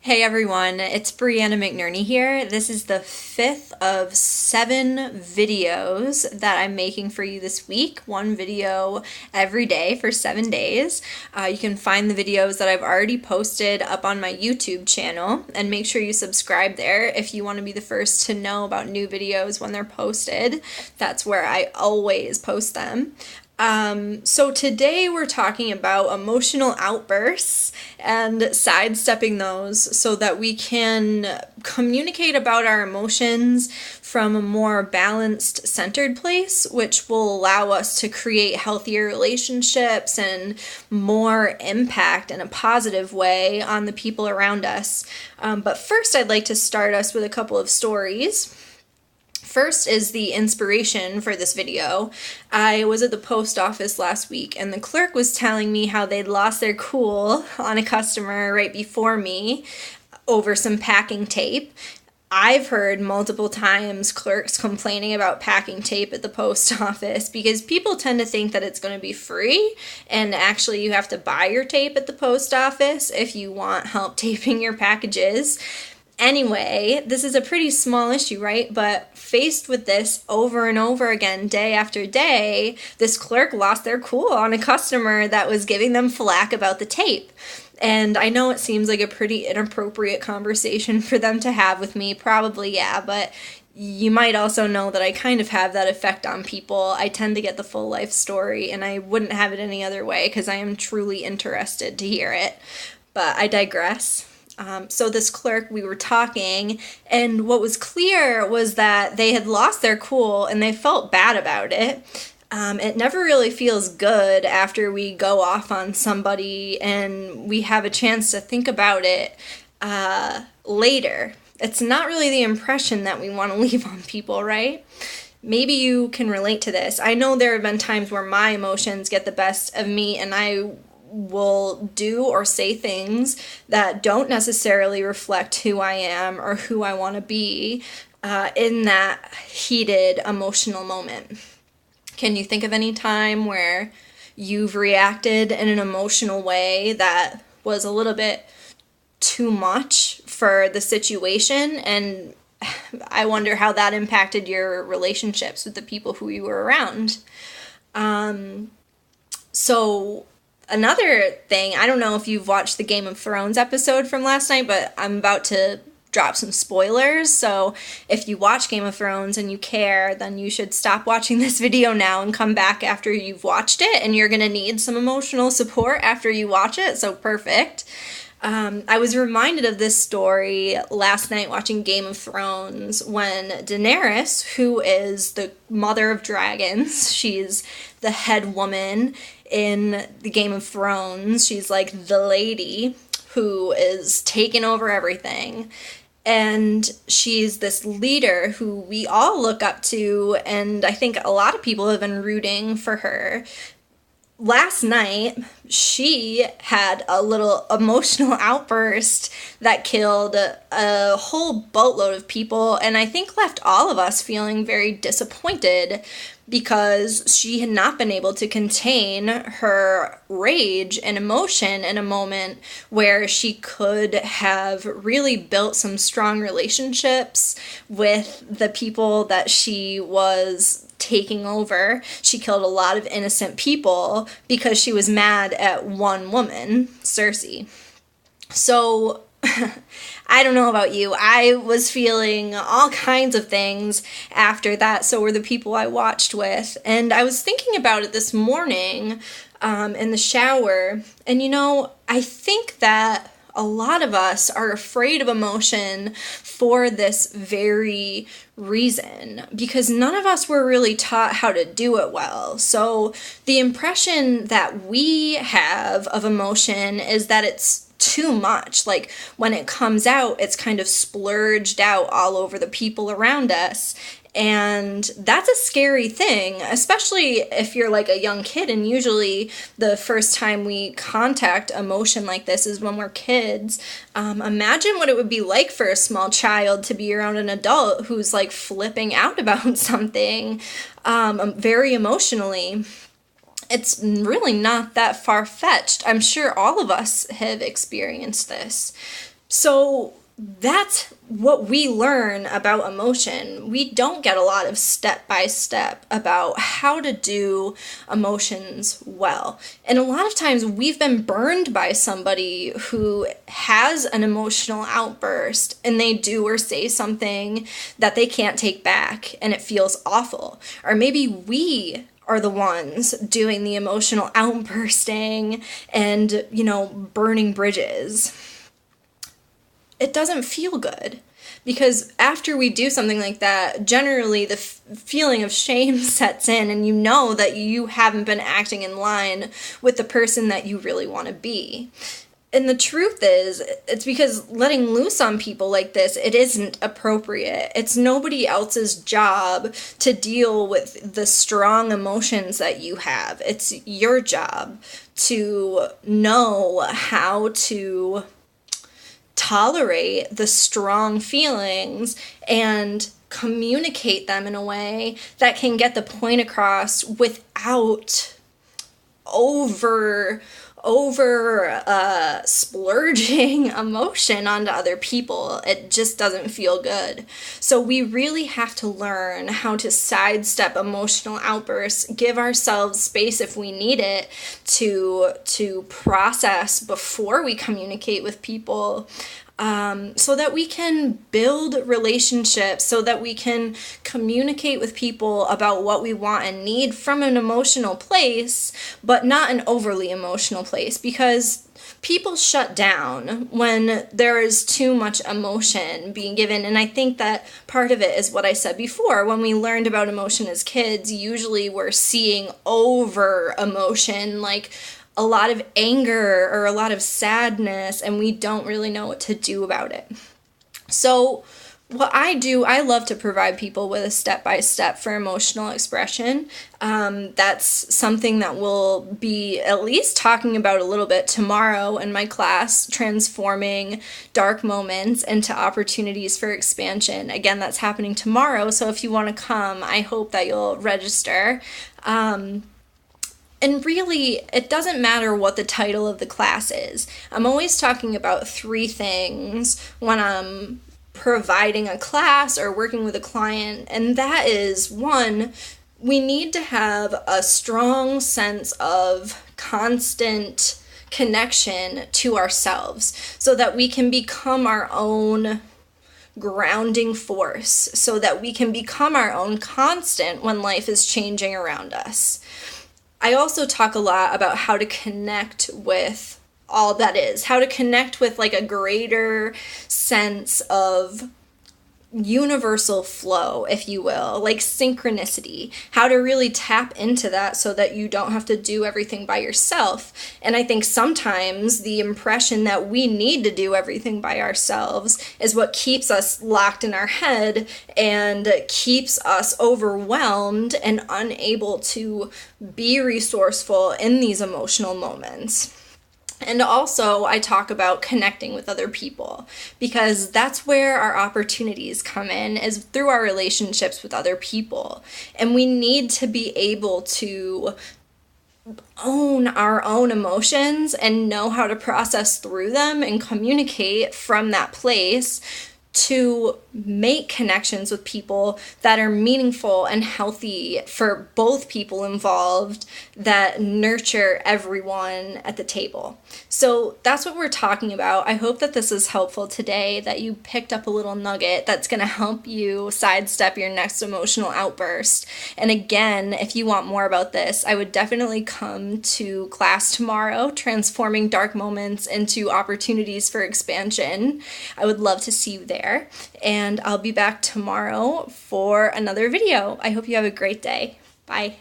Hey everyone, it's Brianna McNerney here. This is the fifth of 7 videos that I'm making for you this week. One video every day for 7 days. You can find the videos that I've already posted up on my YouTube channel, and make sure you subscribe there if you want to be the first to know about new videos when they're posted. That's where I always post them. So today we're talking about emotional outbursts and sidestepping those so that we can communicate about our emotions from a more balanced, centered place, which will allow us to create healthier relationships and more impact in a positive way on the people around us. But first, I'd like to start us with a couple of stories. First is the inspiration for this video. I was at the post office last week and the clerk was telling me how they'd lost their cool on a customer right before me over some packing tape. I've heard multiple times clerks complaining about packing tape at the post office because people tend to think that it's going to be free, and actually you have to buy your tape at the post office if you want help taping your packages. Anyway, this is a pretty small issue, right? But faced with this over and over again, day after day, this clerk lost their cool on a customer that was giving them flack about the tape. And I know it seems like a pretty inappropriate conversation for them to have with me, probably, yeah, but you might also know that I kind of have that effect on people. I tend to get the full life story, and I wouldn't have it any other way because I am truly interested to hear it. But I digress. So this clerk, we were talking, and what was clear was that they had lost their cool and they felt bad about it. It never really feels good after we go off on somebody and we have a chance to think about it later. It's not really the impression that we want to leave on people, right? Maybe you can relate to this. I know there have been times where my emotions get the best of me and I will do or say things that don't necessarily reflect who I am or who I want to be in that heated emotional moment. Can you think of any time where you've reacted in an emotional way that was a little bit too much for the situation? And I wonder how that impacted your relationships with the people who you were around. So another thing, I don't know if you've watched the Game of Thrones episode from last night, but I'm about to drop some spoilers, so if you watch Game of Thrones and you care, then you should stop watching this video now and come back after you've watched it, and you're gonna need some emotional support after you watch it, so perfect. I was reminded of this story last night watching Game of Thrones when Daenerys, who is the mother of dragons, she's the head woman in the Game of Thrones, she's like the lady who is taking over everything. And she's this leader who we all look up to, and I think a lot of people have been rooting for her. Last night, she had a little emotional outburst that killed a whole boatload of people, and I think left all of us feeling very disappointed because she had not been able to contain her rage and emotion in a moment where she could have really built some strong relationships with the people that she was taking over. She killed a lot of innocent people because she was mad at one woman, Cersei. So I don't know about you. I was feeling all kinds of things after that. So were the people I watched with. And I was thinking about it this morning in the shower. And I think that a lot of us are afraid of emotion for this very reason, because none of us were really taught how to do it well. So the impression that we have of emotion is that it's too much. Like when it comes out, it's kind of splurged out all over the people around us. And that's a scary thing, especially if you're like a young kid. And usually the first time we contact emotion like this is when we're kids. Imagine what it would be like for a small child to be around an adult who's like flipping out about something very emotionally. It's really not that far-fetched. I'm sure all of us have experienced this. So that's what we learn about emotion. We don't get a lot of step-by-step about how to do emotions well. And a lot of times we've been burned by somebody who has an emotional outburst and they do or say something that they can't take back and it feels awful. Or maybe we are the ones doing the emotional outbursting and, burning bridges. It doesn't feel good, because after we do something like that, generally the feeling of shame sets in, and you know that you haven't been acting in line with the person that you really want to be. And the truth is, it's because letting loose on people like this, it isn't appropriate. It's nobody else's job to deal with the strong emotions that you have. It's your job to know how to tolerate the strong feelings and communicate them in a way that can get the point across without over splurging emotion onto other people. It just doesn't feel good. So we really have to learn how to sidestep emotional outbursts, give ourselves space if we need it to process before we communicate with people. So that we can build relationships, so that we can communicate with people about what we want and need from an emotional place, but not an overly emotional place, because people shut down when there is too much emotion being given. And I think that part of it is what I said before. When we learned about emotion as kids, usually we're seeing over emotion, like a lot of anger or a lot of sadness, and we don't really know what to do about it. So what I do, I love to provide people with a step-by-step for emotional expression. That's something that we'll be at least talking about a little bit tomorrow in my class, transforming dark moments into opportunities for expansion. Again, that's happening tomorrow, so if you want to come, I hope that you'll register. And really, it doesn't matter what the title of the class is. I'm always talking about 3 things when I'm providing a class or working with a client, and that is, 1, we need to have a strong sense of constant connection to ourselves so that we can become our own grounding force, so that we can become our own constant when life is changing around us. I also talk a lot about how to connect with all that is, how to connect with like a greater sense of universal flow, if you will, like synchronicity, how to really tap into that so that you don't have to do everything by yourself. And I think sometimes the impression that we need to do everything by ourselves is what keeps us locked in our head and keeps us overwhelmed and unable to be resourceful in these emotional moments. And also, I talk about connecting with other people, because that's where our opportunities come in, is through our relationships with other people. And we need to be able to own our own emotions and know how to process through them and communicate from that place to make connections with people that are meaningful and healthy for both people involved, that nurture everyone at the table. So that's what we're talking about. I hope that this is helpful today, that you picked up a little nugget that's going to help you sidestep your next emotional outburst. And again, if you want more about this, I would definitely come to class tomorrow, Transforming Dark Moments into Opportunities for Expansion. I would love to see you there. And I'll be back tomorrow for another video. I hope you have a great day. Bye.